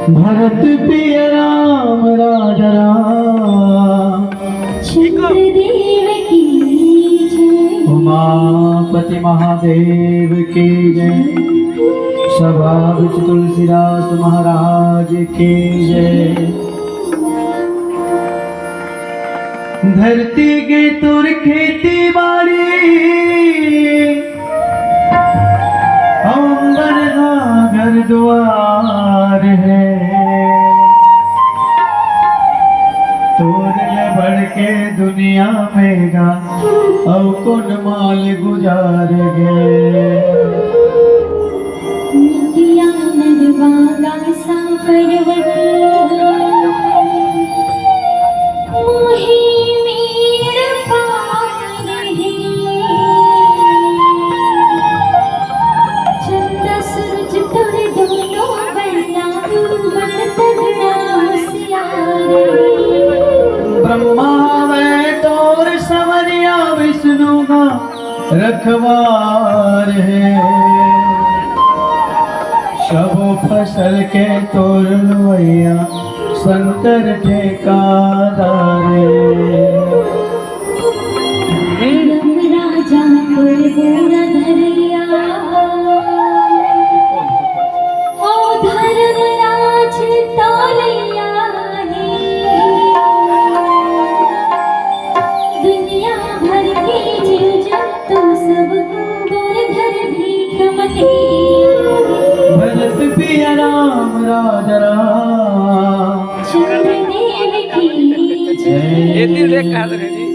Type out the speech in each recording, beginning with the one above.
भरत प्रिय राम राजा राम, चंद्रदेव की जय, उमापति महादेव की जय, सभा विच तुलसीदास महाराज की जय। धरती के तुर खेती बाड़ी, अंबर का घर द्वार है, तोरल बढ़ के दुनिया में गा अब कौन माल गुजार गए। नित्या नरवागा सांकरवती, मोहे मेर पार रहे, चंदा सूरज तुर दोनों बना बन तगड़ा होशियार। ब्रह्मा में तोर संवरिया विष्णु का रखवार है, सबो फसल के तोर लोहिया शंकर ठेकादार है। राम राजा कुल गोरा धरिया, ओ धर्मराज तौलिया है, दुनिया भर के जीव जंतु सब तोर घर भीख मते। भरत प्रिय राम राजा राम, चंद्रदेव की जय। ये दिल देख कहा है जी।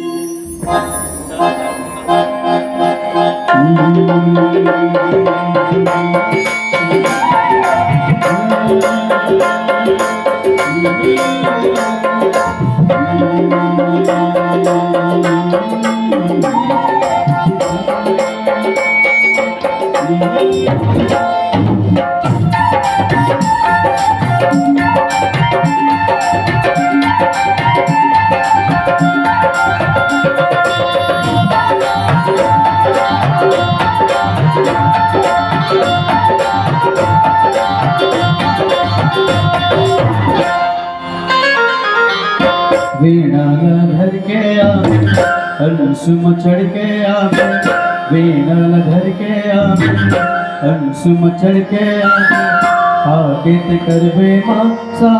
वीणा धर के आवे, अंशुम चढ़ के आवे, वीणा धर के आवे, अंशुम चढ़ के आवे, आदित करबे मां सा,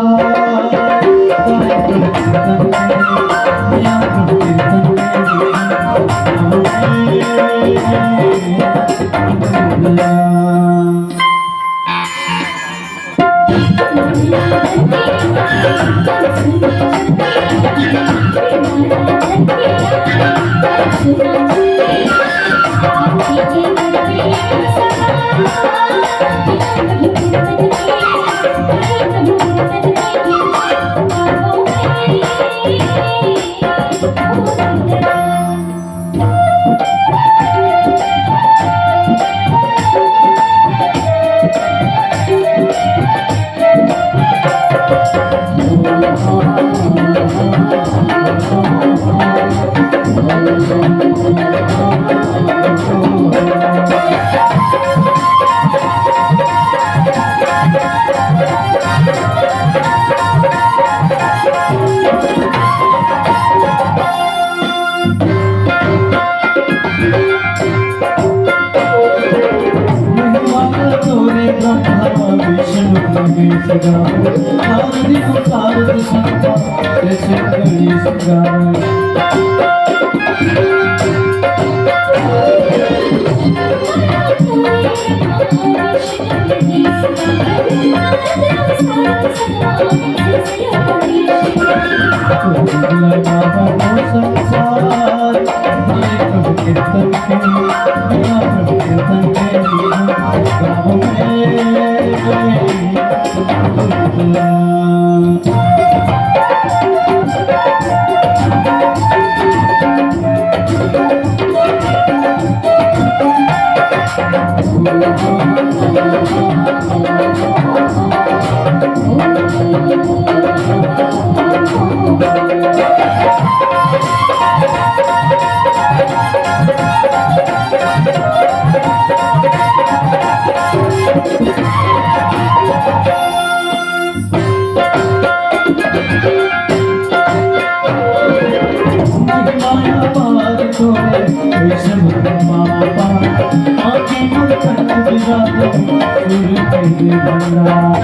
सब पापा आके मुल्कन बिरादो सुर कहते बंदा